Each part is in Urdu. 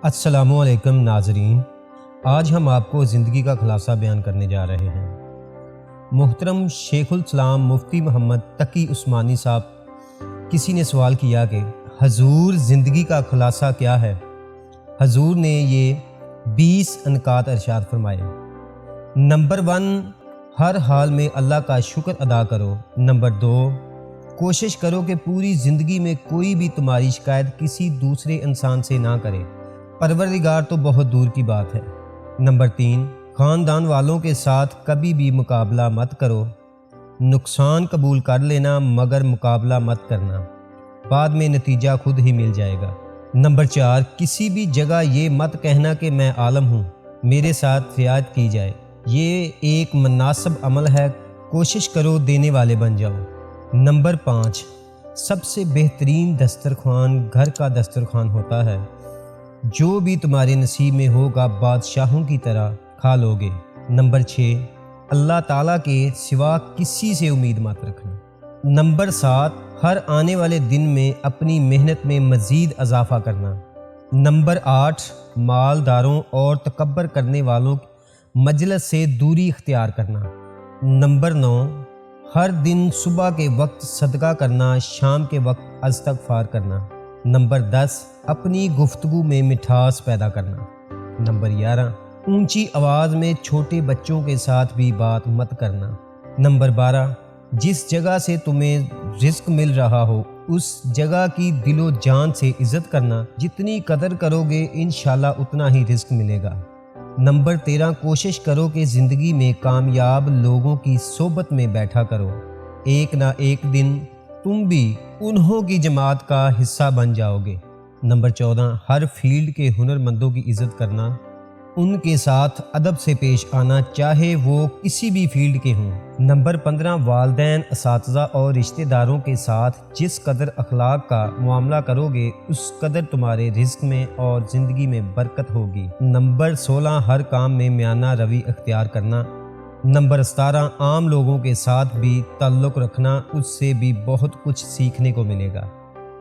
السلام علیکم ناظرین، آج ہم آپ کو زندگی کا خلاصہ بیان کرنے جا رہے ہیں۔ محترم شیخ الاسلام مفتی محمد تقی عثمانی صاحب، کسی نے سوال کیا کہ حضور زندگی کا خلاصہ کیا ہے؟ حضور نے یہ 20 نکات ارشاد فرمائے۔ نمبر 1، ہر حال میں اللہ کا شکر ادا کرو۔ نمبر 2، کوشش کرو کہ پوری زندگی میں کوئی بھی تمہاری شکایت کسی دوسرے انسان سے نہ کرے، پروردگار تو بہت دور کی بات ہے۔ نمبر 3، خاندان والوں کے ساتھ کبھی بھی مقابلہ مت کرو، نقصان قبول کر لینا مگر مقابلہ مت کرنا، بعد میں نتیجہ خود ہی مل جائے گا۔ نمبر 4، کسی بھی جگہ یہ مت کہنا کہ میں عالم ہوں، میرے ساتھ رعایت کی جائے، یہ ایک مناسب عمل ہے، کوشش کرو دینے والے بن جاؤ۔ نمبر 5، سب سے بہترین دسترخوان گھر کا دسترخوان ہوتا ہے، جو بھی تمہارے نصیب میں ہوگا بادشاہوں کی طرح کھا لو گے۔ نمبر 6، اللہ تعالیٰ کے سوا کسی سے امید مت رکھنا۔ نمبر 7، ہر آنے والے دن میں اپنی محنت میں مزید اضافہ کرنا۔ نمبر 8، مالداروں اور تکبر کرنے والوں مجلس سے دوری اختیار کرنا۔ نمبر 9، ہر دن صبح کے وقت صدقہ کرنا، شام کے وقت استغفار کرنا۔ نمبر 10، اپنی گفتگو میں مٹھاس پیدا کرنا۔ نمبر 11، اونچی آواز میں چھوٹے بچوں کے ساتھ بھی بات مت کرنا۔ نمبر 12، جس جگہ سے تمہیں رزق مل رہا ہو اس جگہ کی دل و جان سے عزت کرنا، جتنی قدر کرو گے انشاءاللہ اتنا ہی رزق ملے گا۔ نمبر 13، کوشش کرو کہ زندگی میں کامیاب لوگوں کی صحبت میں بیٹھا کرو، ایک نہ ایک دن تم بھی انہوں کی جماعت کا حصہ بن جاؤ گے۔ نمبر 14، ہر فیلڈ کے ہنرمندوں کی عزت کرنا، ان کے ساتھ ادب سے پیش آنا چاہے وہ کسی بھی فیلڈ کے ہوں۔ نمبر 15، والدین، اساتذہ اور رشتہ داروں کے ساتھ جس قدر اخلاق کا معاملہ کرو گے اس قدر تمہارے رزق میں اور زندگی میں برکت ہوگی۔ نمبر 16، ہر کام میں میانہ روی اختیار کرنا۔ نمبر 17، عام لوگوں کے ساتھ بھی تعلق رکھنا، اس سے بھی بہت کچھ سیکھنے کو ملے گا۔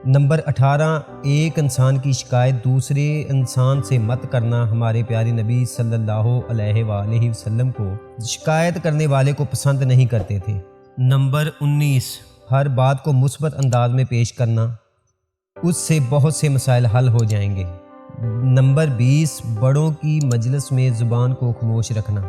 نمبر 18، ایک انسان کی شکایت دوسرے انسان سے مت کرنا، ہمارے پیارے نبی صلی اللہ علیہ وآلہ وسلم کو شکایت کرنے والے کو پسند نہیں کرتے تھے۔ نمبر 19، ہر بات کو مثبت انداز میں پیش کرنا، اس سے بہت سے مسائل حل ہو جائیں گے۔ نمبر 20، بڑوں کی مجلس میں زبان کو خاموش رکھنا۔